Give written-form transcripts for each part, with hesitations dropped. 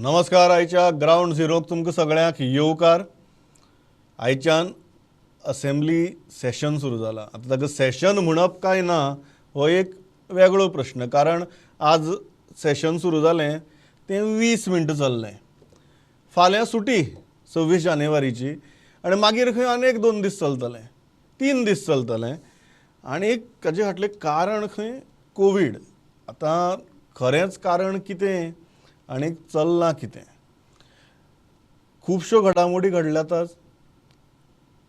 नमस्कार. आयच्या ग्राउंड झिरोक तुमकां सगळ्यांक येवकार. आयच्यान असेंब्ली सेशन सुरू जाला. आतां ताका सेशन म्हणप काय ना हो एक वेगळो प्रश्न, कारण आज सेशन सुरू जालें तें 20 मिनटां चल्लें. फाल्यां सुटी 26 जानेवारीची आनी मागीर खंय आनीक 2 दीस चलतलें, 3 दीस चलतलें. आनी हाजे फाटलें कारण खंय कोवीड. आतां खरेंच कारण कितें आनी चल्लां कितें? खुबश्यो घडामोडी घडल्यात आज.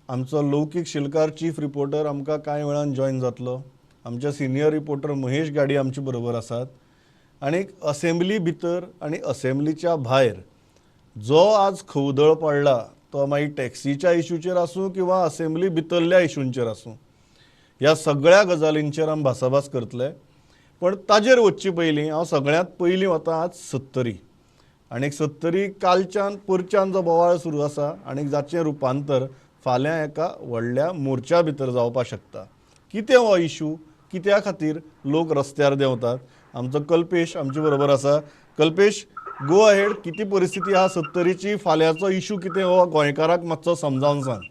आमचो लौकीक शिलकार चीफ रिपोर्टर आमकां कांय वेळान जॉयन जातलो. आमचे सिनियर रिपोर्टर महेश गाडी आमचे बरोबर आसात. आनी असेंब्ली भितर आनी असेंब्लीच्या भायर जो आज खवदळ पडला तो मागीर टॅक्सीच्या इशूचेर आसूं किंवा असेंब्ली भितरल्या इशूंचेर आसूं, ह्या सगळ्या गजालींचेर आमी भासाभास करतले. पण ताजेर वच्चे पयलीं हांव सगळ्यांत पयलीं वता आज सत्तरी. आनी सत्तरी कालच्यान परच्यान जो बोवाळ सुरू आसा आनी जाचें रुपांतर फाल्यां एका व्हडल्या मोर्चा भितर जावपाक शकता. कितें हो इशू, कित्या खातीर लोक रस्त्यार देंवतात? आमचो कल्पेश आमचे बरोबर आसा. Kalpesh, go ahead. कितें परिस्थिती आहा सत्तरीची? फाल्यांचो इशू कितें हो गोंयकाराक मातसो समजावन सांग.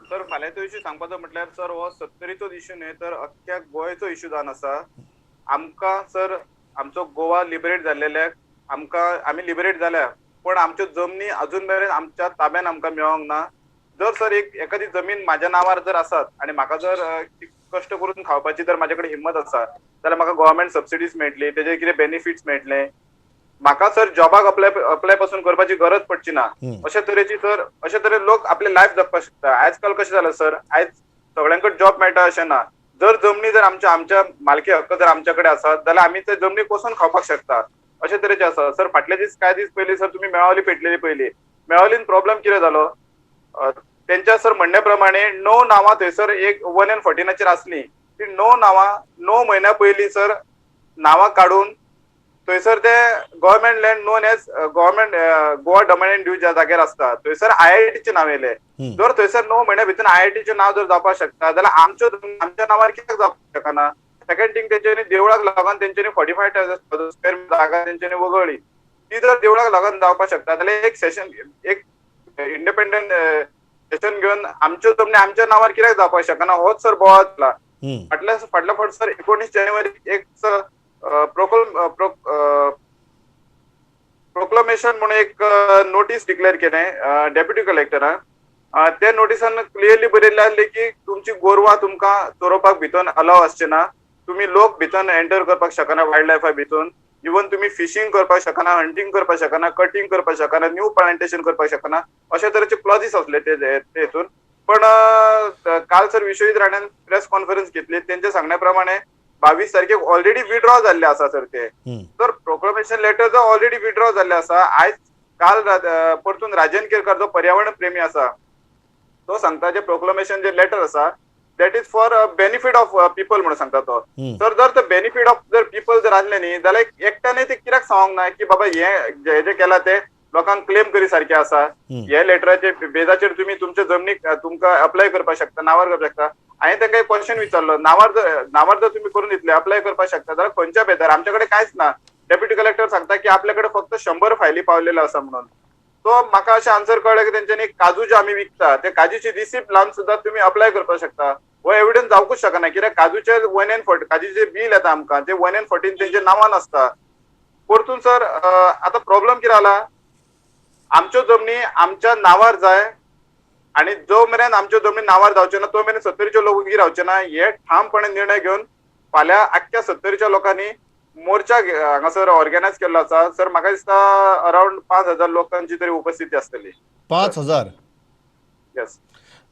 सर, फाल्यांचो इशू सांगपाचो म्हटल्यार सर हो सत्तरीचो इशू न्हय तर अख्ख्या गोंयचो इशू जावन आसा. आमकां सर आमचो गोवा लिबरेट जाल्लेल्याक आमी लिबरेट जाल्या, पण आमच्यो जमनी अजून मेरेन आमच्या ताब्यान आमकां मेळोंक ना. जर सर एखादी जमीन म्हाज्या नांवार जर आसात आनी म्हाका जर कश्ट करून खावपाची जर म्हाजे कडेन हिम्मत आसा जाल्यार म्हाका गव्हर्मेंट सबसिडीज मेळटली, तेजे कितें बेनिफिट्स मेळटले. म्हाका सर जॉबाक अप्लाय पासून करपाची गरज पडची ना. अशे तरेन लोक आपले लायफ जगपाक शकता. आजकाल कशें जालां सर, आयज सगळ्यांकडे जॉब मेळटा अशें ना. जर जमनी जर आमच्या मालकी हक्क जर आमच्या कडेन आसात जाल्यार आमी ते जमनी कोसून खावपाक शकता. अशे तरेचे आसा सर. फाटले कांय दीस पयलीं सर तुमी मेळावली पेटलेली पयली. मेळावलीन प्रॉब्लेम कितें जालो, तेंच्या सर म्हणणे प्रमाणे 9 नांवां थंयसर एक 114 आसली. ती 9 नांवां 9 म्हयन्या पयलीं सर नांवां काडून थंयसर ते government land known as government Goa dominant due ज्या जाग्यार आसता थंयसर आयआयटीचें नांव येयलें. जर थंयसर 9 म्हयन्या भितर आयआयटीचें नांव जर जावपाक शकता जाल्यार आमच्या नांवार कित्याक जावपाक शकना? सेकंड थिंग, तेंच्यांनी देवळाक लागून तेंच्यांनी 45,000 स्क्वेअर जागा तेंच्यांनी वगळली. ती जर देवळाक लागून जावपाक शकता जाल्यार एक इंडिपेंडंट सेशन घेवन आमच्यो जमनी आमच्या नांवार कित्याक जावपाक शकना? होच सर बोवाळ जाला. फाटल्या फावट सर 19 जानेवारी एक प्रोक्लेमेशन म्हणून एक नोटीस डिक्लेअर केलें डेप्युटी कलेक्टरान. त्या नोटिसान क्लियरली बरयल्लें आसलें की तुमची गोरवां तुमकां चोरोवपाक भितर अलाव आसचे ना. तुम्ही लोक भितर एंटर करपाक शकना वायल्ड लायफा भितून. इवन तुम्ही फिशिंग करपाक शकना, हंटिंग करपाक शकना, कटिंग करपाक शकना, न्यू प्लांटेशन करपाक शकना. अशा तरेचे क्लॉजीस असले ते हेतून. पण काल सर विश्वजीत राणान प्रेस कॉन्फरन्स घेतली. त्यांच्या सांगण्याप्रमाणे 22 तारखेक ऑलरेडी विड्रॉ जाल्ले आसा सर ते. तर प्रोक्लेमेशन लेटर जो ऑलरेडी विड्रॉ जाल्ले आसा. काल परतून राजन केरकर जो पर्यावरण प्रेमी आसा तो सांगता जे प्रोक्लेमेशन जे लेटर आसा that is for benefit of people म्हणून सांगता तो. तर जर ते बेनिफिट ऑफ जर पीपल जर आसले न्ही जाल्यार एकट्याने ते कित्याक सांगूंक ना की बाबा हे जे केला ते लोकांक क्लेम करी सारखे आसा. हे लेटराचे बेजाचेर तुम्ही तुमच्या जमनीक तुमकां अप्लाय करपाक शकता, नांवार करपाक शकता. हांवें तांकां एक क्वेश्चन विचारलो, नांवार जर तुम्ही करून दितले अप्लाय करपाक शकता जाल्यार खंयच्या बेजार? आमच्या कडेन कांयच ना. डेप्युटी कलेक्टर सांगता की आपल्याकडे फक्त 100 फायली पावलेल्यो आसा म्हणून. तो म्हाका अशें आन्सर कळ्ळें की तेंच्यांनी काजू जे आमी विकता ते काजूची रिसिप्ट लावन सुद्धा तुम्ही अप्लाय करपाक शकता. हो एविडन्स जावकूच शकना, कित्याक काजूचे 1N14 काजूचे बील येता आमकां ते 1N14 तेंचे नांवान आसता. परतून सर आतां प्रॉब्लेम कितें जाला, आमच्यो जमनी आमच्या नांवार जाय आणि जो मेरेन आमच्यो जमनी नांवार जावच्यो ना तो मेरेन सत्तरीचे लोक उगी रावचे ना हे ठामपणे निर्णय घेवन फाल्यां आख्ख्या सत्तरीच्या लोकांनी मोर्चा हांगासर ऑर्गनायज केल्लो आसा. सर म्हाका दिसता अराउंड 5,000 लोकांची तरी उपस्थिती आसतली. 5,000? येस.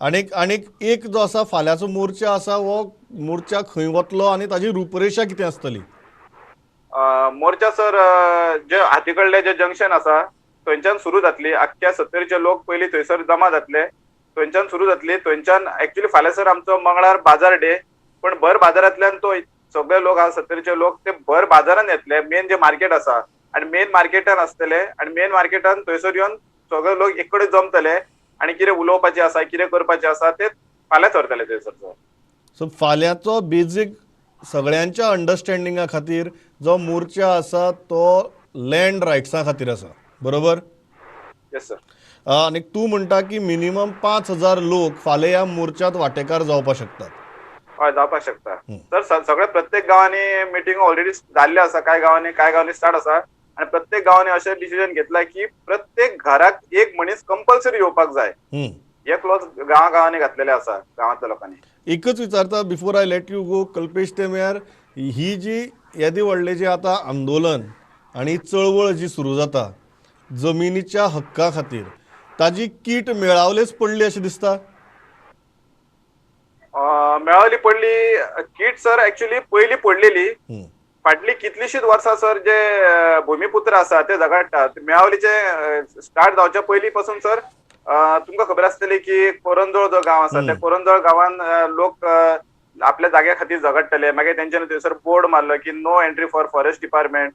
आनीक एक जो आसा फाल्यांचो मोर्चा आसा हो मोर्चा खंय वतलो आनी ताजी रूपरेषा कितें आसतली? मोर्चा सर जे हातीकडले जे जंक्शन आसा थंयच्यान सुरू जातली. आख्ख्या सत्तरीचे लोक पयलीं थंयसर जमा जातले, थंयच्यान सुरू जातली. थंयच्यान एक्चुअली फाल्यां सर आमचो मंगळार बाजार डे, पण भर बाजारांतल्यान तो सगळे लोक आसा सत्तरीचे लोक ते भर बाजारान येतले. मेन जे मार्केट आसा आनी मेन मार्केटान आसतले आनी मेन मार्केटान थंयसर येवन सगळे लोक एक कडेन जमतले आनी कितें उलोवपाचें आसा कितें करपाचें आसा ते फाल्यां सरतले थंयसर. सो फाल्यांचो बेजीक सगळ्यांच्या अंडरस्टँडिंगा खातीर जो मोर्चा आसा तो लँड रायट्सा खातीर आसा, बरोबर? Yes sir. आनी तूं म्हणटा की मिनिमम 5,000 लोक फाल्यां ह्या मोर्चात वांटेकार जावपाक शकतात. हय, जावपाक शकता सर. सगळ्या प्रत्येक गावांनी मिटींग ऑलरेडी जाल्ल्यो आसा. कांय गावांनी स्टार्ट आसा आणि प्रत्येक गावांनी अशें डिसिजन घेतला की प्रत्येक घराक एक मनीस कंपल्सरी येवपाक जाय. हे क्लॉज गांवांनी घातलेले आसा गांवांतल्या लोकांनी. एकच विचारता before I let you go Kalpesh तेम्यार, ही जी येदी व्हडलें जें आतां आंदोलन आनी चळवळ जी सुरू जाता जमिनीच्या हक्का खातीर, ताजी कीट मेळावलेच पडली अशें दिसता? मेळावली पडली कीट सर ऍक्च्युली पयलीं पडलेली. फाटली कितलीशीच वर्सां सर जे भुमिपुत्र आसा ते झगडटात. मेळावलीचे स्टार्ट जावच्या पयलीं पासून सर तुमकां खबर आसतली की कोरंजोळ जो गांव आसा त्या कोरंजोळ गांवांत लोक आपल्या जाग्या खातीर झगडटले. मागीर तेंच्यांनी थंयसर बोर्ड मारलो की no entry for forest department.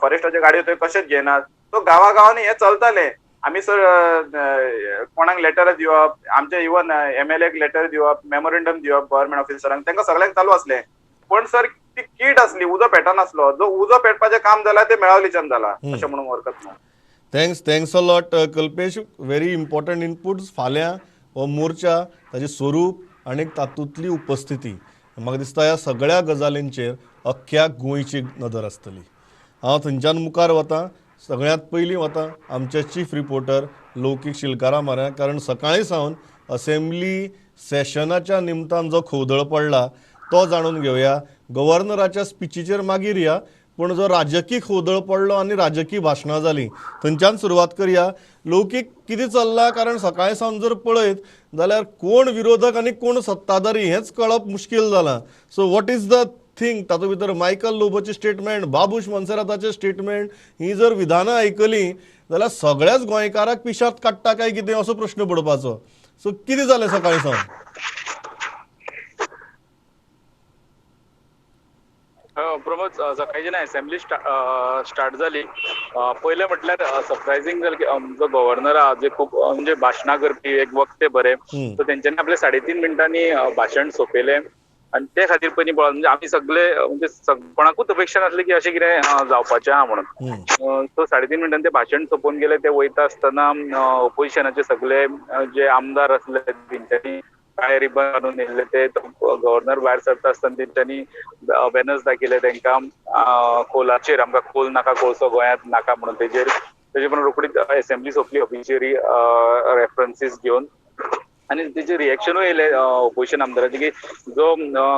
फॉरेस्टाच्यो गाडयो थंय कशेच घेनात. सो गांवांनी हे चलताले. आमी सर कोणाक लेटर दिवप, आमचे इवन MLA लेटर दिवप, मेमोरेंडम दिवप गव्हर्नमेंट ऑफिसरांक, तांकां सगळ्यांक चालू असलें. पण सर ती कीड आसली, उजो पेटनासलो. जो उजो पेटपाचें काम जालां ते मेळावलीच्यान जालां अशें म्हणून हरकत ना. Thanks a lot Kalpesh. Very important inputs. फाल्यां हो मोर्चा, ताजें स्वरूप आनी तातूंतली उपस्थिती, म्हाका दिसता ह्या सगळ्या गजालींचेर अख्ख्या गोंयची नदर आसतली. हांव थंयच्यान मुखार वतां. सगळ्यांत पयलीं वतां आमचे चीफ रिपोर्टर लौकीक शिलकारा म्हऱ्यान, कारण सकाळीं सावन असेंब्ली सेशनाच्या निमतान जो खवदळ पडला तो जाणून घेवया. गव्हर्नराच्या स्पिचीचेर मागीर या, पूण जो राजकी खवदळ पडलो आनी राजकी भाशणां जालीं थंयच्यान सुरवात करया. लौकीक कितें चल्लां? कारण सकाळीं सावन जर पळयत जाल्यार कोण विरोधक आनी कोण सत्ताधारी हेंच कळप मुश्कील जालां. So what is the thing? तातूंत भितर मायकल लोबोचें स्टेटमेंट, बाबूश मोन्सेराताचें स्टेटमेंट, ही जर विधानां आयकलीं जाल्यार सगळ्याच गोंयकाराक पिशांत काडटा काय कितें असो प्रश्न पडपाचो. सो कितें जालें सकाळीं सावन? प्रमोद, सकाळी जेन्ना असेंब्ली स्टार्ट जाली पयलें म्हटल्यार सरप्रायझींग जालें की जो गव्हर्नर आहा जे खूब म्हणजे भाशणां करपी एक वक्ते बरे, सो तेंच्यांनी आपले 3.5 मिनटांनी भाशण सोंपयलें. आनी ते खातीर पयलीं पळोवन म्हणजे आमी सगळे म्हणजे कोणाकूच अपेक्षा नासली की अशें कितें जावपाचें आहा म्हणून. सो 3.5 मिनटांनी ते भाशण सोंपोवन गेले. ते वयता आसतना ऑपोजिशनाचे सगळे जे आमदार आसले तेंच्यांनी काळे रिबन बांदून येयल्ले ते गव्हर्नर भायर सरता आसतना तेंच्यांनी बॅनर्स दाखयले तांकां कोलाचेर, आमकां कोल नाका, कोळसो गोंयांत नाका म्हणून. तेजे पण रोखडीच असेंब्ली सोंपली ऑफिशियरी रेफरन्सीस घेवन. आनी तेजे रिएक्शनूय येयले ऑपोजिशन आमदारांचे की जो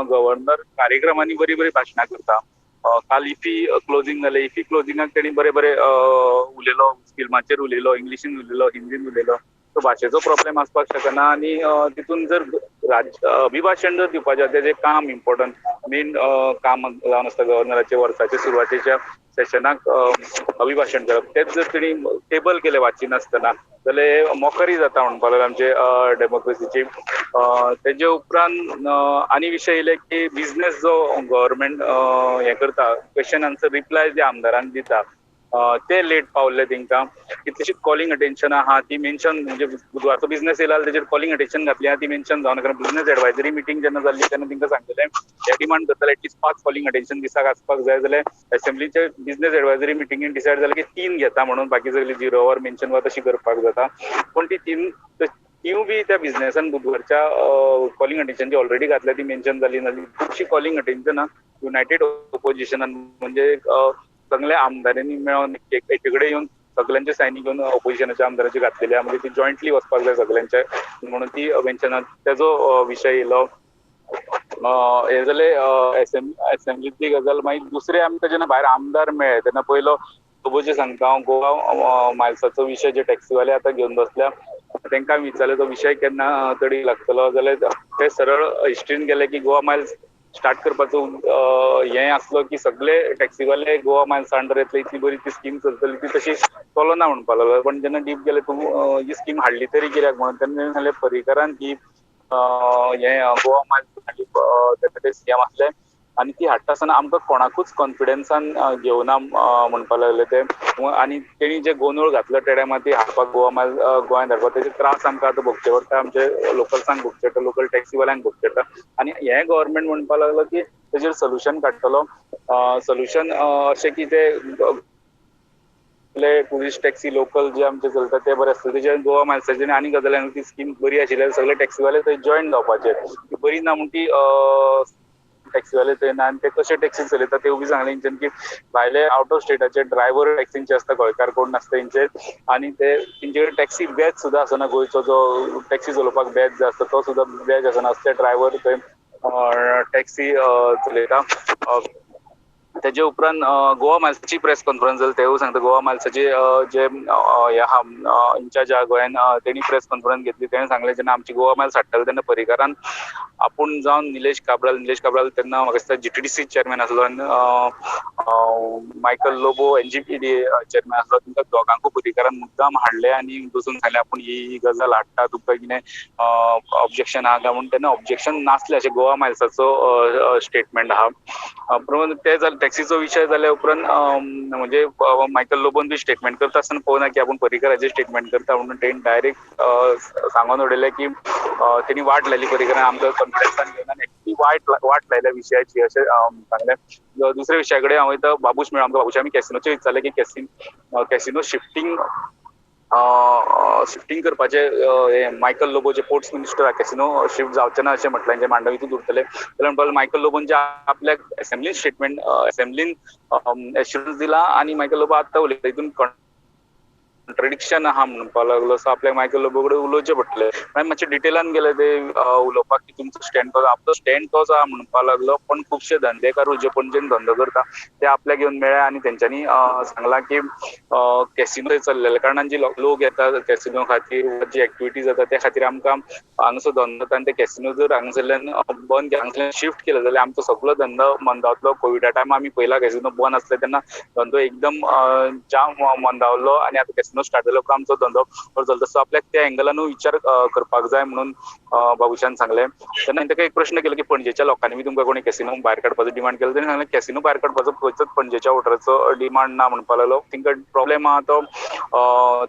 गव्हर्नर कार्यक्रमांनी बरी बरी भाशणां करता. काल इफी क्लोजिंग जालें. इफी क्लोजिंगाक तेणी बरे बरे उलयलो, फिल्माचेर उलयलो, इंग्लिशीन उलयलो, हिंदीन उलयलो. सो भाशेचो प्रॉब्लेम आसपाक शकना. आनी तितून जर अभिभाशण जर दिवपाचें तेजें काम इम्पॉर्टंट मेन काम जावन आसता गव्हर्नराचे वर्साच्या सुरवातेच्या सेशनाक अभिभाशण करप. तेच जर तेणी टेबल केलें वाचिनासतना जाल्यार मोकरी जाता म्हणपाक लागला आमचे डेमोक्रेसीची. तेजे उपरांत आनी विशय येयले की बिझनेस जो गव्हर्नमेंट हें करता, क्वेश्चन आन्सर रिप्लाय जे आमदारांक दिता ते लेट पावले तांकां. कितलीशीच कॉलिंग अटेन्शन आहा ती मेन्शन, म्हणजे बुधवारचो बिझनेस येयला तेजेर कॉलिंग अटेन्शन घातली आहा ती मेन्शन जावना. कारण बिझनेस एडवायझरी मिटींग जेन्ना जाल्ली तेन्ना तांकां सांगलेलें हे डिमांड करताले एटलीस्ट 5 कॉलिंग अटेन्शन दिसाक आसपाक जाय. जाल्यार असेंब्लीचे बिझनेस एडवायझरी मिटींगेन डिसायड जालें की 3 घेता म्हणून, बाकी सगळी 0 वर मेन्शन वा तशी करपाक जाता. पण ती 3 बी त्या बिझनेसान बुधवारच्या कॉलिंग अटेन्शन जी ऑलरेडी घातल्या ती मेन्शन जाली ना. खुबशी कॉलिंग अटेन्शनां युनायटेड ऑपोजिशनान म्हणजे सगळ्या आमदारांनी मेळोन एके कडेन येवन सगळ्यांचे सायनी घेवन ऑपोजिशनाच्या आमदारांची घातलेली आहा. म्हणजे ती जॉयंटली वचपाक जाय सगळ्यांचे म्हणून ती मेन्शनात तेजो विशय येयलो. हे जाले असेंब्लीतली गजाल. मागीर दुसरे आमकां जेन्ना भायर आमदार मेळ्ळे तेन्ना पयलो सोबोचे सांगता हांव गोवा मायल्साचो विशय जे टॅक्सीवाले आतां घेवन बसल्या तांकां विचारले तो विशय केन्ना तडी लागतलो जाल्यार ते सरळ हिस्ट्रीन गेले की गोवा मायल्स स्टार्ट करपाचो हें आसलो की सगळे टॅक्सीवाले गोवा मायल्स अंडर येतले, इतली बरी ती स्कीम चलतली ती तशी चलोना म्हणपाक लागलो. पण जेन्ना डीप गेले तूं ही स्कीम हाडली तरी कित्याक म्हणून तेन्ना सांगलें पर्रीकारान ही हें गोवा मायल्स ते सीएम आसले आनी ती हाडटा आसतना आमकां कोणाकूच कॉन्फिडन्सान घेवना म्हणपाक लागले ते. आनी तेणी जे गोंदळ घातलो त्या टायमार ती हाडपाक गोवा मायल्स गोंयांत हाडपाक तेजे त्रास आमकां आतां भोगचे पडटा, आमचे लोकल्सांक भोगचे पडटा, लोकल टॅक्सीवाल्यांक भोगचे पडटा. आनी हें गव्हर्नमेंट म्हणपाक लागलो की तेजेर सोल्युशन काडटलो. सोल्युशन अशें की ते टुरिस्ट टॅक्सी लोकल जे आमचे चलता ते बरे आसता तेजे गोवा मायल्साची आनी गजाली ती स्कीम बरी आशिल्ल्यान सगळे टॅक्सीवाले थंय जॉईन जावपाचे ती बरी ना म्हण ती टॅक्सीवाले थंय ना आनी ते कशे टॅक्सी चलयता ते बी सांगले तेंच्यानी की भायले आउट ऑफ स्टेटाचे ड्रायव्हर टॅक्सींचे आसता गोंयकार कोण नासता तेंचे आनी ते तेंचे कडेन टॅक्सी बॅच सुद्दां आसना गोंयचो जो टॅक्सी चलोवपाक बॅच जो आसता तो सुद्दां बॅच आसना ते ड्रायव्हर थंय टॅक्सी चलयता तेजे उपरांत गोवा मायल्साची प्रेस कॉन्फरन्स जाली तेवूय सांगता गोवा मायल्साचे जे हे आहा इन्चार्ज आहा गोंयान तेणी प्रेस कॉन्फरन्स घेतली तेणें सांगलें जेन्ना आमची गोवा मायल्स हाडटाले तेन्ना पर्रीकारान आपूण जावन निलेश काब्राल तेन्ना म्हाका दिसता GTDC चेअरमॅन आसलो आनी मायकल लोबो NGPD चेअरमॅन आसलो तांकां दोगांकूय पर्रीकारान मुद्दाम हाडले आनी बसून सांगलें आपूण ही गजाल हाडटा तुमकां कितें ऑब्जेक्शन आहा काय म्हणून तेन्ना ऑब्जेक्शन नासलें अशें गोवा मायल्साचो स्टेटमेंट आहा प्रमाण ते जालें टॅक्सीचो विशय जाल्या उपरांत म्हणजे मायकल लोबोन बी स्टेटमेंट करता आसतना पळोवना की आपूण पर्रीकाराचेर स्टेटमेंट करता म्हणून तेणी डायरेक्ट सांगून उडयलें की तेणी वाट लायली पर्रीकारान आमकां कॉन्फरन्सान घेवन आनी एक्चुअली वाट लायल्या विशयाची अशें सांगलें दुसऱ्या विशया कडेन हांव वयता बाबूश मेळ्ळो आमकां बाबूश आमी कॅसिनोचेर विचारलें की कॅसिनो शिफ्टिंग करपाचे मायकल लोबो जे पोर्ट्स मिनिस्टर कॅसिनो शिफ्ट जावचे ना अशें म्हटलें जे मांडवीतूच उरतले जाल्यार म्हणपाक मायकल लोबोन जे आपल्याक असेंब्लीन स्टेटमेंट असेंब्लीन एश्युरन्स दिला आनी मायकल लोबो आत्तां उलयता हितून कॉन्ट्रडिक्शन आहा म्हणपाक लागलो सो आपल्याक मायकल लोबो कडेन उलोवचें पडटलें मागीर मातशें डिटेलान गेले ते उलोवपाक की तुमचो स्टँड कसो आपलो स्टँड तोच आहा म्हणपाक लागलो पण खुबशे धंदेकार जे पणजेन धंदो करता ते आपल्याक येवन मेळ्ळे आनी तेंच्यांनी सांगलां की कॅसिनो चल्लेल्या कारणान जे लोक येतात कॅसिनो खातीर जी एक्टिविटी जाता त्या खातीर आमकां हांगासर धंदो आनी ते कॅसिनो जर हांगासरल्यान बंद हांगासरल्यान शिफ्ट केलो जाल्यार आमचो सगळो धंदो मंदावतलो कोविडा टायम आमी पयला कॅसिनो बंद आसले तेन्ना धंदो एकदम जाम मंदावलो आनी आतां कॅसिनो स्टार्ट जालो उपरांत आमचो धंदो बरो चलता सो आपल्याक त्या एंगलानूय विचार करपाक जाय म्हणून बाबुशान सांगलें तेन्ना ताका एक प्रश्न केलो की पणजेच्या लोकांनी बी तुमकां कोणी कॅसिनो भायर काडपाचो डिमांड केलो तेणी सांगलें कॅसिनो भायर काडपाचो खंयचोच पणजेच्या वोटराचो डिमांड ना म्हणपाक लागलो तांकां प्रॉब्लेम आहा तो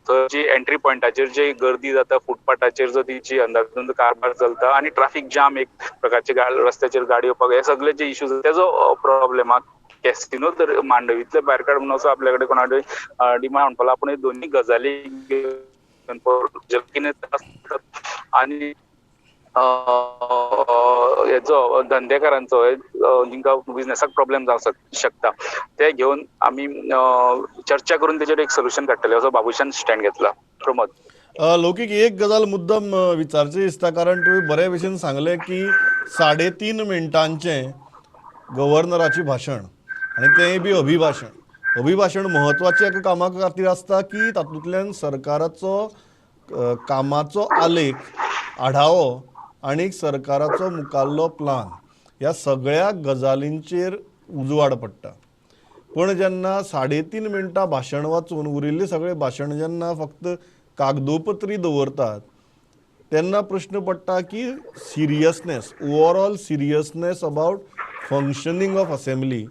थंयची एंट्री पॉयंटाचेर जी गर्दी जाता फुटपाथाचेर जो तेंची अंदाधुंद कारबार चलता आनी ट्राफीक जाम एक प्रकारचे रस्त्याचेर गाडी येवपाक हे सगळे जे इश्यूज तेजो प्रॉब्लेम आहा कॅसिनो तर मांडवीतले भायर काड म्हणून असो आपल्या कडेन कोणा कडेन डिमांड म्हणपाक आपण दोन्ही गजाली आनी हेचो धंदेकारांचो जिंका बिझनेसाक प्रॉब्लेम जावंक शकता ते घेवन आमी चर्चा करून तेचेर एक सोल्युशन काडटले असो बाबुशान स्टँड घेतला. प्रमोद लौकीक एक गजाल मुद्दम विचारची दिसता कारण तुवें बरे भशेन सांगलें की 3.5 मिनटांचें गव्हर्नराची भाशण आनी तेंय बी अभिभाशण म्हत्वाचें एका कामा खातीर आसता की तातूंतल्यान सरकाराचो कामाचो आलेख आढावो आनी सरकाराचो मुखाल्लो प्लान ह्या सगळ्या गजालींचेर उजवाड पडटा पण जेन्ना 3.5 मिनटां भाशण वाचून उरिल्लें सगळें भाशण जेन्ना फक्त कागदोपत्री दवरतात तेन्ना प्रश्न पडटा की seriousness overall seriousness about functioning of assembly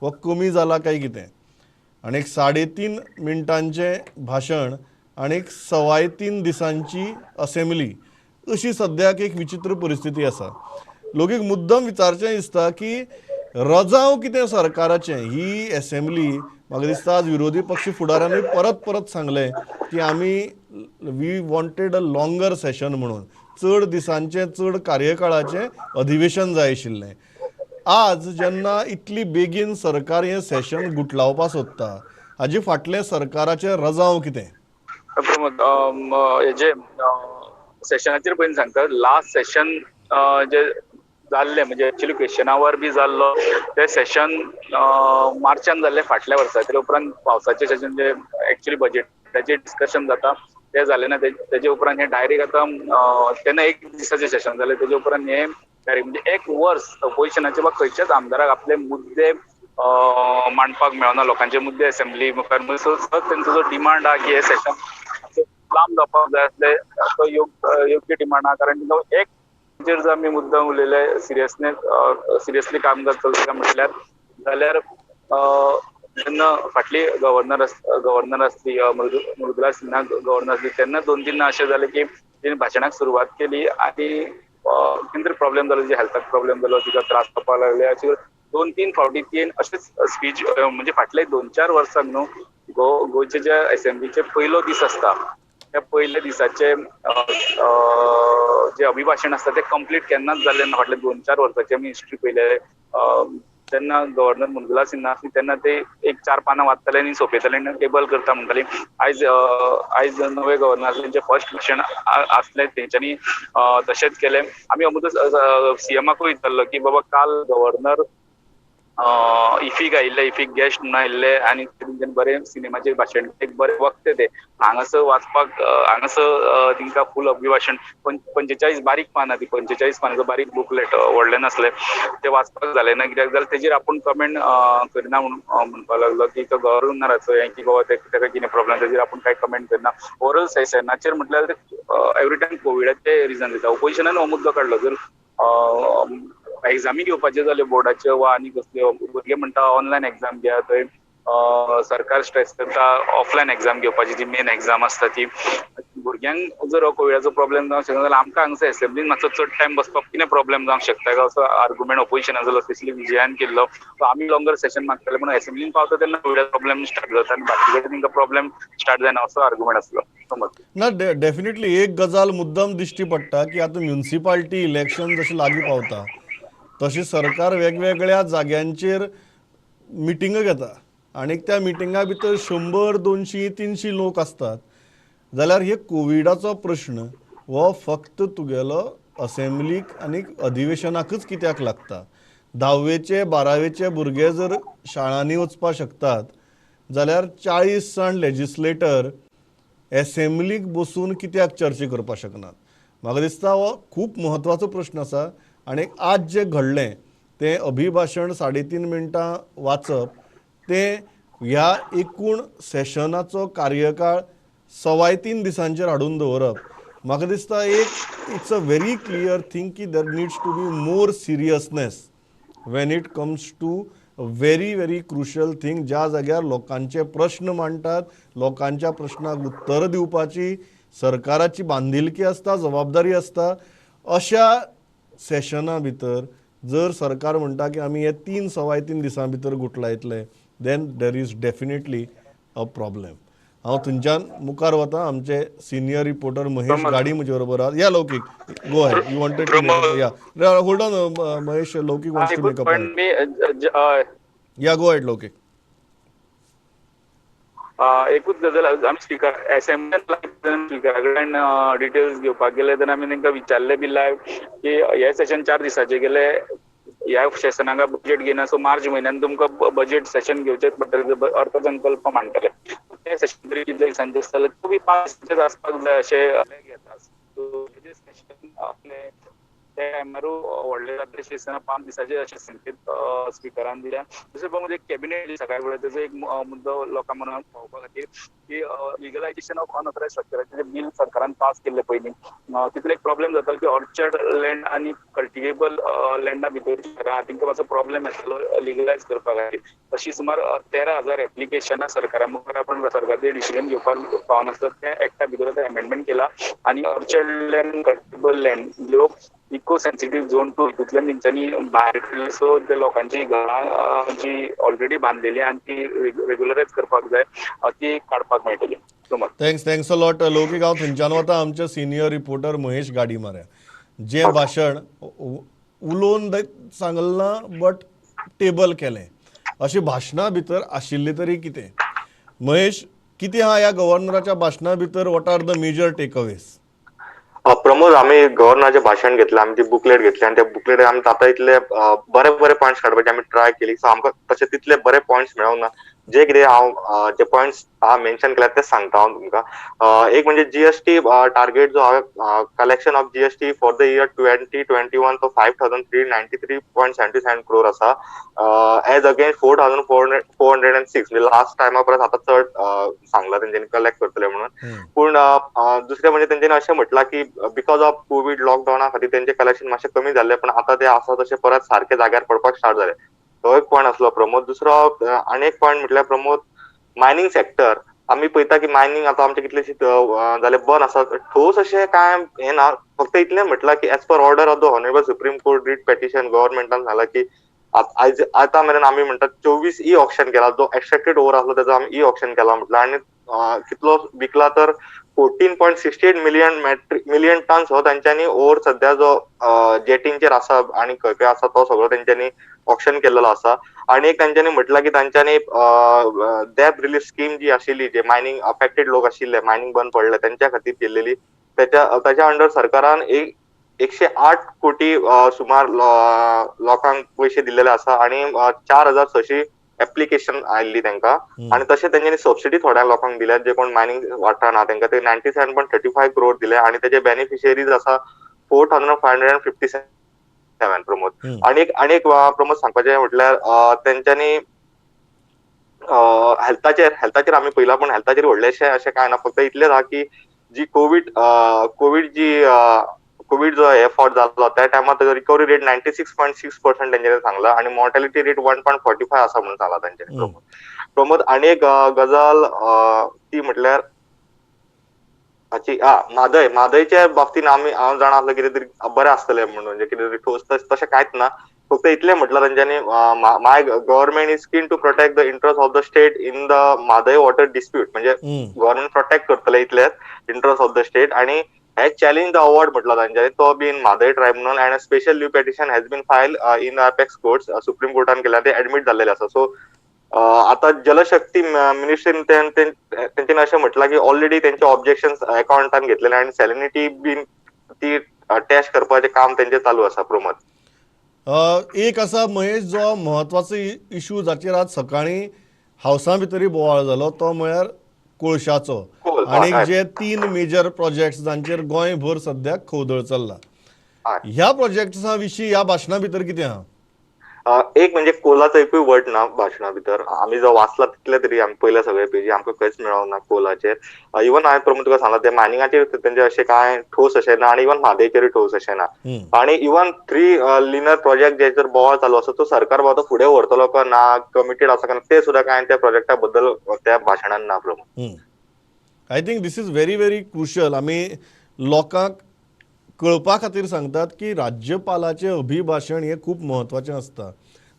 हो कमी जाला काय कितें आनी 3.5 मिनटांचें भाशण आनी 3.25 दिसांची असेंब्ली अशी सद्याक एक विचित्र परिस्थिती आसा. लोकीक मुद्दम विचारचें दिसता की रजाव कितें सरकाराचें ही असेंब्ली म्हाका दिसता आज विरोधी पक्ष फुडाऱ्यांनी परत सांगलें की आमी we wanted a longer session म्हणून चड दिसांचें चड कार्यकाळाचें अधिवेशन जाय आशिल्लें. आज जेन्ना इतली बेगीन सरकार हें सेशन गुटलावपा सोदता हाजे फाटलें सरकाराचें रजाव कितें? हेजे सेशनाचेर पयलीं सांगता लास्ट सेशन जे जाल्ले म्हणजे एक्चुअली क्वेश्चन आवर बी जाल्लो ते सेशन मार्चान जाल्ले फाटल्या वर्सा ते उपरांत पावसाचें सेशन जे एक्चुअली बजेटाचेर डिस्कशन जाता ते जालें ना तेजे उपरांत हें डायरेक्ट आतां तेन्ना एक दिसाचें सेशन जालें तेजे उपरांत हें डायरेक्ट म्हणजे एक वर्स ऑपोजिशनाचे वा खंयच्याच आमदाराक आपले मुद्दे मांडपाक मेळना लोकांचे मुद्दे असेंब्ली मुखार तेंचो जो डिमांड आहा की हे सेशन लांब जावपाक जाय आसले तो योग्य डिमांड आहा कारण एक जर आमी मुद्दम उलयले सिरियसली काम चलता म्हटल्यार जाल्यार जेन्ना फाटली गव्हर्नर आसली मृदुला सिन्हा गव्हर्नर आसली तेन्ना 2-3 अशें जालें की तिणें भाशणाक सुरवात केली आनी कितें तरी प्रॉब्लेम जालो हेल्थाक प्रॉब्लेम जालो तिका त्रास जावपाक लागले अशें 2-3 फावटी ती अशेंच स्पीच म्हणजे फाटले 2-4 वर्सांक न्हू गोंयचे जे असेंब्लीचे पयलो दीस आसता त्या पयल्या दिसाचे जे अभिभाशण आसता ते कंप्लीट केन्नाच जाल्ले ना. फाटल्या 2-4 वर्सांची आमी हिस्ट्री पयले तेन्ना गव्हर्नर मुंगला सिन्हा आसली तेन्ना ते 1-4 पानां वाचताले आनी सोंपयताले आनी टेबल करता म्हणटाली. आयज नवे गव्हर्नर आसले तेंचे फर्स्ट भाशण आसले तेंच्यांनी तशेंच केलें. आमी अमूच सीएमाकूय विचारलो की बाबा काल गव्हर्नर इफीक आयिल्ले, इफीक गेस्ट म्हणून आयिल्ले आनी तेंच्यांनी बरें सिनेमाचेर भाशण एक बरें वक्ते ते हांगासर वाचपाक हांगासर तिंका फूल अभिभाशण 45 बारीक पानां, ती 45 पानांचो बारीक बुकलेट व्हडलें नासलें ते वाचपाक जालें ना. कित्याक जाल्यार तेजेर आपूण कमेंट करना म्हणून म्हणपाक लागलो की तो गव्हर्नराचो हें की बाबा ताका कितें प्रॉब्लेम तेजेर आपूण कांय कमेंट करना. ओरल सेशनाचेर म्हटल्यार एवरी टायम कोविडाचे रिजन दिता. ओपोजिशनान हो मुद्दो काडलो जर एग्जामी घेवपाच्यो जाल्यो बोर्डाच्यो वा आनी कसल्यो भुरगे म्हणटा ऑनलायन एग्जाम घ्या थंय सरकार स्ट्रेस करता ऑफलायन एग्जाम घेवपाची जी मेन एग्जाम आसता ती. भुरग्यांक जर हो कोविडाचो प्रॉब्लेम जावंक शकना जाल्यार आमकां हांगासर एसेंब्लीन मातसो चड टायम बसपाक कितें प्रॉब्लेम जावंक शकता काय असो आर्ग्युमेंट ओपोजिशनान जालो, स्पेशली विजयान केल्लो. आमी लॉंगर सेशन मागताले पूण एसेंब्लीन पावता तेन्ना कोविडाचो प्रॉब्लेम स्टार्ट जाता आनी बाकीचे तांकां प्रॉब्लेम स्टार्ट जायना असो आर्ग्युमेंट आसलो. समज ना डेफिनेटली एक गजाल मुद्दम दिश्टी पडटा की आतां म्युनिसिपालिटी इलेक्शन जशें लागीं पावता तशी सरकार वेगवेगळ्या जाग्यांचेर मिटिंग घेता आनी त्या मिटिंगा भितर 100, 200, 300 लोक आसतात. जाल्यार हे कोविडाचो प्रश्न हो फक्त तुगेलो असेंब्लीक आनी अधिवेशनाकच कित्याक लागता. 10वेचे 12वेचे भुरगे जर शाळांनी वचपाक शकतात जाल्यार 40 जाण लेजिस्लेटर एसेंब्लीक बसून कित्याक चर्चा करपाक शकनात. म्हाका दिसता हो खूब म्हत्वाचो प्रश्न आसा. आनी आज जें घडलें तें अभिभाशण 3.5 मिनटां वाचप तें ह्या एकूण सेशनाचो कार्यकाळ 3.25 दिसांचेर हाडून दवरप म्हाका दिसता एक it's a very clear thing की there needs to be more seriousness when it comes to very very crucial thing. ज्या जाग्यार लोकांचे प्रश्न मांडटात, लोकांच्या प्रश्नाक उत्तर दिवपाची सरकाराची बांधिलकी आसता, जबाबदारी आसता. अशा सेशना भितर जर सरकार म्हणटा की आमी हे 3-3.25 दिसां भितर गुटलायतले then there is definitely a problem. हांव थंयच्यान मुखार वता. आमचे सिनियर रिपोर्टर महेश गाडी म्हजे बरोबर आहात. या Laukik go ahead. You wanted to या hold on Mahesh. Laukik wants to make a point. या गो अहेड लौकीक. एकूच गजाल आमी स्पिकर असेंब्लीन स्पिकरा कडल्यान डिटेल्स घेवपाक गेले तेन्ना आमी तांकां विचारले बी लायव्ह की हे सेशन 4 दिसाचे गेले ह्या सेशनाक बजेट घेयना सो मार्च म्हयन्यान तुमकां बजेट सेशन घेवचेच पडटले, अर्थसंकल्प मांडटले. ते सेशन तरी कितले दिसांचे आसतले तो बी 5 दिसांचेच आसपाक जाय अशें घेता. सो हेजे सेशन आपले त्या टायमारूय व्हडले जातले सेशना 5 दिसाचे अशें संकेत स्पिकरान दिल्या. दुसरे पळोवंक कॅबिनेट सकाळी फुडें तेजो एक मुद्दो लोकां मनात पावोवपा खातीर की लिगलायजेशन ऑफ अनऑथरायज्ड स्ट्रक्चराचे बिल सरकारान पास केल्ले पयलीं तितून एक प्रॉब्लेम जातालो की ऑर्चर्ड लँड आनी कल्टिवेबल लँडा भितर तांकां मातसो प्रॉब्लेम येतालो लिगलायज करपा खातीर. अशी सुमार 13,000 एप्लिकेशनां सरकारा मुखार आपण सरकाराचें डिसिजन घेवपाक पावनासतना त्या एक्टा भितर अमेंडमेंट केला आनी orchard land cultivable land eco sensitive zone 2 हितूंतल्यान तेंच्यांनी भायर काडले. सो ते लोकांची घरां जी ऑलरेडी बांदलेली आनी ती रेग्युलरायज करपाक जाय ती काडपाक मेळटली. Thanks a lot Laukik. हांव थंयच्यान वता आमचे सिनियर रिपोर्टर महेश गाडी मार्या. जें भाशण उलोवन सांगलना बट टेबल केलें अशें भाशणां भितर आशिल्ली तरी कितें. महेश कितें आहा ह्या गव्हर्नराच्या भाशणा भितर? What are the major takeaways? Pramod, आम्ही गव्हर्नराचें भाशण घेतलें, आमी ती बुकलेट घेतली आनी त्या बुकलेट आमी आतां इतले बरे पॉयंट्स काडपाचे आमी ट्राय केली. सो आमकां तशे तितले बरे पॉयंट्स मेळोंक ना. जे कितें हांव जे पॉयंट्स मेन्शन केल्यात ते सांगता हांव तुमकां. एक म्हणजे जीएसटी टार्गेट जो हांवें collection of GST for the year 2021 तो 5,393.77 crore आसा एज अगेन्स्ट 4,406 म्हणजे लास्ट टायमा परस आतां चड सांगला तेंच्यांनी कलेक्ट करतले म्हणून. पूण दुसरें म्हणजे तेंच्यांनी अशें म्हटलां की बिकॉज ऑफ कोविड लॉकडावना खातीर तेंचे कलेक्शन मातशें कमी जाल्लें पण आतां ते आसा तशें परत सारके जाग्यार पडपाक स्टार्ट जाले. तो एक पॉयंट आसलो प्रमोद. दुसरो आनी एक पॉयंट म्हटल्यार प्रमोद मायनिंग सेक्टर. आमी पळयता की मायनिंग आतां आमचे कितलेशे जाले बंद आसा. ठोस अशें कांय हें ना. फक्त इतलें म्हटलां की as per order of the honourable Supreme Court writ petition गव्हर्नमेंटान सांगलां की आता मेरेन आम्ही म्हणतात 24 ई ऑक्शन केला, जो एक्स्ट्रॅक्टेड ओवर असलो त्याचा आम्ही ई ऑक्शन केला म्हटलं, आणि कितलो विकला तर 14.68 मिलियन टन्स हो त्यांच्यानी ओवर सध्या जो जेटींचेर आसा आणि खंय खंय आसा तो सगळो त्यांच्यानी ऑक्शन केलेलो आसा. आणि एक त्यांच्यानी म्हटलं की त्यांच्यानी डेब्ट रिलीफ स्कीम जी आशिल्ली, जे मायनिंग अफेक्टेड लोक आशिल्ले, मायनिंग बंद पडले त्यांच्या खातीर केलेली, त्याच्या अंडर सरकारान 108 कोटी सुमार लोकांक पैसे दिलेले आसा, आणि 4,600 ऍप्लिकेशन आयिल्ली त्यांका. आणि तशें त्यांच्यानी सबसिडी थोड्या लोकांक दिल्यात, जे कोण मायनिंग वाठाराना त्यांका ते 97.35 करोड दिले, आणि त्याचे बेनिफिशियरीज आसा 4,557 प्रमोद. आणि एक प्रमोद सांगपाचें म्हटल्यार त्यांच्यानी हेल्थाचेर आमी पयला, पण हेल्थाचेर व्हडलेशें अशें कांय ना, फक्त इतलेंच आहा की जी कोविड जो हे फॉट जालो त्या टायमार रिकवरी रेट 96.6% तेंच्यानी सांगला, आणि मॉर्टॅलिटी रेट 1.45 आसा म्हणून सांगला तेंच्यानी. प्रमोद आनी एक गजाल ती म्हटल्यार म्हादयच्या बाबतीन हांव जाणा आसलो कितें तरी बरें आसतलें म्हणून, म्हणजे कितें तरी ठोस तशें कांयच ना, फक्त इतलें म्हटलं तेंच्यांनी, my government is keen to protect the interest of the state in the Mhadei water dispute, म्हणजे गव्हर्नमेंट प्रोटेक्ट करतले इतलेच इंटरेस्ट ऑफ द स्टेट. आणि हे चॅलेंज द अवॉर्ड म्हटलं तांच्यानी, to be in Mhadei tribunal, and special new petition has been file in apex courts, supreme कोर्टान केला, ते ऍडमिट जाल्लेले आसा. सो आता जलशक्ती मिनिस्ट्रीन तेंच्यानी अशें म्हटलां की ऑलरेडी तेंचे ऑब्जेक्शन अकाउंटान घेतलेले, आणि सॅलिनिटी बीन ती टेस्ट करपाचें काम तेंचें चालू आसा. प्रमोद, एक आसा महेश, जो म्हत्वाचो इशू जाचेर आज सकाळी हावसा भितरी बोवाळ जालो, तो म्हळ्यार कोळशाचो. आणि जे 3 मेजर प्रोजेक्ट्स जांचेर गोंयभर सद्याक खवदळ चल्ला, ह्या प्रोजेक्ट्सा विशीं ह्या भाशणा भितर कितें आहा? एक म्हणजे कोलाचो एकूय वर्ड ना भाशणा भितर. आमी जो वाचला तितले तरी आमी पयले सगळे पेजी, आमकां खंयच मेळोंक कोलाचेर. इवन हांवें प्रमोद तुका सांगला, ते मायनिंगाचेर तेंचे अशें कांय ठोस अशें ना, आणि इवन म्हादयचेरूय ठोस अशें ना. आणि इवन 3 लिनर प्रोजेक्ट जेचेर बोवाळ चालू आसा, तो सरकार बाबा फुडें व्हरतलो काय ना, कमिटेड आसा काय, ते सुद्दां कांय त्या प्रोजेक्टा बद्दल त्या भाशणान ना. Pramod, I think this is very very crucial. आमी लोकांक कळपा खातीर सांगतात की राज्यपालाचें अभिभाशण हें खूब म्हत्वाचें आसता.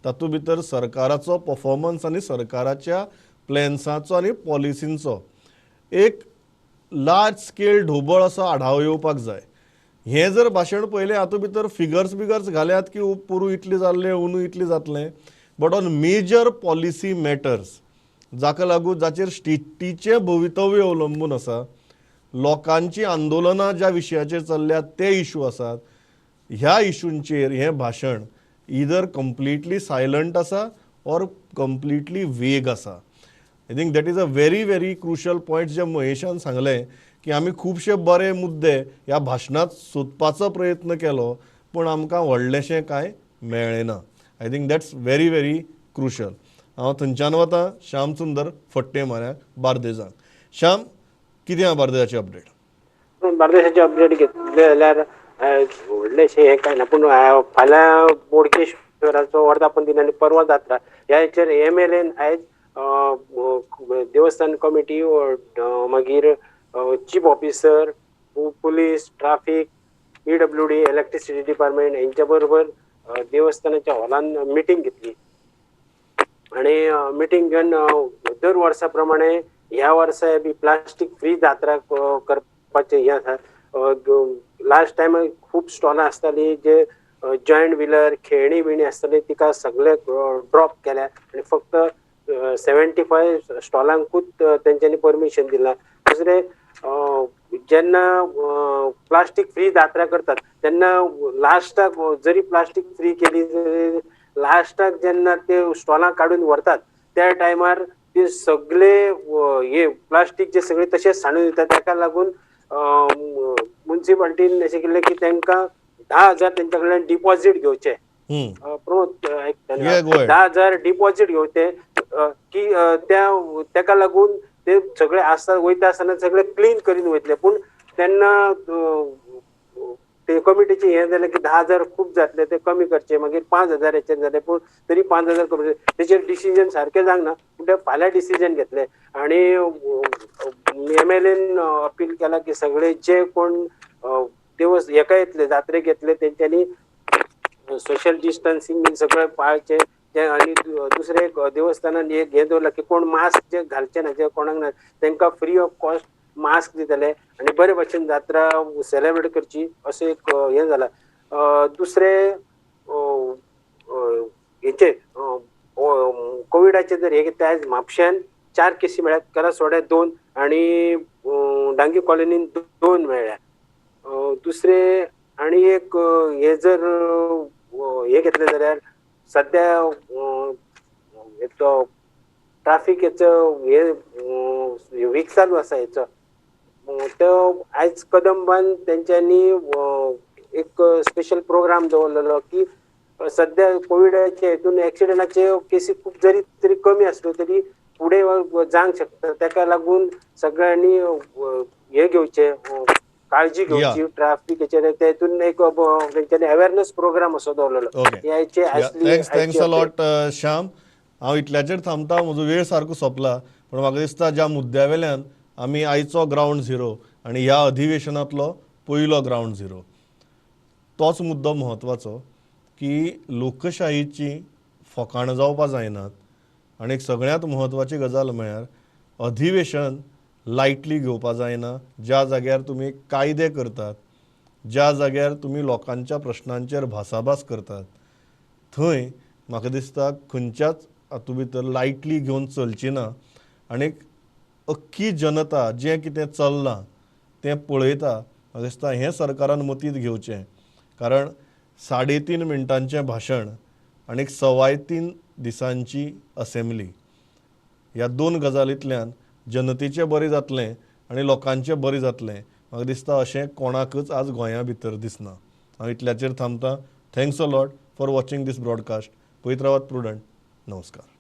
तातूंत भितर सरकाराचो परफॉर्मन्स आनी सरकाराच्या प्लॅन्सांचो आनी पॉलिसींचो एक लार्ज स्केल ढोबळ असो आढावो येवपाक जाय. हें जर भाशण पयलें, हातूंत भितर फिगर्स घाल्यात की पुरू इतलें जाल्लें, अंदू इतलें जातलें, but on major policy matters जाका लागून जाचेर स्टेटीचें भवितव्य अवलंबून आसा, लोकांची आंदोलनां ज्या विशयाचेर चल्ल्यात ते इशू आसात, ह्या इशूंचेर हें भाशण इदर कंप्लिटली सायलंट आसा ऑर कंप्लिटली वेग आसा. I think that is a very very crucial point जे महेशान सांगलें, की आमी खुबशे बरे मुद्दे ह्या भाशणांत सोदपाचो प्रयत्न केलो, पूण आमकां व्हडलेशें कांय मेळ्ळें ना. I think that's very very crucial. हांव थंयच्यान वतां श्याम सुंदर फट्टेमाऱ्याक बार्देजांक. श्याम, कितें आहा बार्देजाची अपडेट? बार्देशाची अपडेट घेतले जाल्यार व्हडलेशें हें कांय ना, पूण फाल्यां बोडगेश्वराचो वर्धापन दिन आनी परवा जात्रा, ह्या हेचेर MLAन आयज देवस्थान कमिटी, मागीर chief officer, police, traffic, PWD, electricity department हेंच्या बरोबर देवस्थानाच्या हॉलान मिटींग घेतली. आणि मिटींग घेवन दर वर्सा प्रमाणे ह्या वर्सा बी प्लास्टीक फ्री जात्रा करपाचें हें आसा. लास्ट टायम खूब स्टॉलां आसतालीं, जे जॉयंट व्हिलर, खेळणी बिणी आसताली, तिका सगळे ड्रॉप केल्या, आणि फक्त 75 स्टॉलांकूच तेंच्यांनी परमिशन दिलां. दुसरें, जेन्ना प्लास्टीक फ्री जात्रा करतात तेन्ना लास्टाक जरी प्लास्टीक फ्री केली, लास्टाक जेन्ना ते स्टॉलां काडून व्हरतात त्या टायमार ते सगळे हे प्लास्टीक जे सगळे तशेंच साणून दितात. ताका लागून म्युन्सिपाल्टीन अशें केलें की तांकां 10,000 तेंच्या कडल्यान डिपॉझीट घेवचे. प्रमोद, 10,000 डिपॉझीट घेवचे की ताका लागून ते सगळे वयता आसतना सगळे क्लीन करीन वयतले. पूण तेन्ना ते कमिटीचे हें जालें की 10,000 खूब जातले, ते कमी करचे, मागीर 5,000 जाले. पूण तरी 5,000 कमी, तेचेर डिसिजन सारकें जावंक ना, पूण ते फाल्यां डिसिजन घेतले. आणि MLAन अपील केला की सगळे जे कोण हेका येतले जात्रेक येतले तेंच्यांनी सोशल डिस्टन्सिंग बी सगळं पाळचे आणि दुसरे एक देवस्थानान एक हे दवरला की कोण मास्क जे घालचे ना जे कोणाक ना तांकां फ्री ऑफ कॉस्ट मास्क दितले आणि बरे भशेन जात्रा सेलिब्रेट करची असं एक हे जाला. दुसरे हेचे कोविडाचे जर हे घेता आज म्हापश्यान 4 केसी मेळ्ळ्यात, करासवाड्यात 2 आणि डांगी कॉलनीन 2 मेळ्ळ्या. दुसरे आणि एक हे जर हे घेतले जाल्यार सध्या ट्राफिक हेचो हे वीक चालू आसा हेचो तो आयज कदंबान तेंच्यांनी एक स्पेशल प्रोग्राम दवरलेलो की सध्या कोविडाच्या हेतून एक्सिडेंटाचे केसी खूप जरी तरी कमी असलो तरी पुढे जावंक शकता. ताका लागून सगळ्यांनी हे घेवचे काळजी घेवची ट्रॅफिक तेतून एक तेंच्यांनी अवेअरनेस प्रोग्राम असो दवरलेलो. Thanks a lot Shyam. हांव इतल्याचेर थांबता, म्हजो वेळ सारको सोंपला, पण म्हाका दिसता ज्या मुद्द्या वेल्यान आमी आयचो ग्रावंड झिरो आनी ह्या अधिवेशनांतलो पयलो ग्रावंड झिरो तोच मुद्दो म्हत्वाचो की लोकशायेची फकाणां जावपा जायनात. आनी सगळ्यांत म्हत्वाची गजाल म्हळ्यार अधिवेशन लायटली घेवपा जायना. ज्या जाग्यार तुमी कायदे करतात, ज्या जाग्यार तुमी लोकांच्या प्रश्नांचेर भासाभास करतात, थंय म्हाका दिसता खंयच्याच हातूं भितर लायटली घेवन चलची ना. आनी अख्खी जनता जें कितें चल्लां तें पळयता. म्हाका दिसता हें सरकारान मतींत घेवचें, कारण 3.5 मिनटांचें भाशण आनी 3.25 दिसांची असेंब्ली ह्या 2 गजालींतल्यान जनतेचें बरें जातलें आनी लोकांचें बरें जातलें. म्हाका दिसता अशें कोणाकच आज गोंया भितर दिसना. हांव इतल्याचेर थांबतां. Thanks a lot for watching this broadcast. पळयत रावात प्रुडंट. नमस्कार.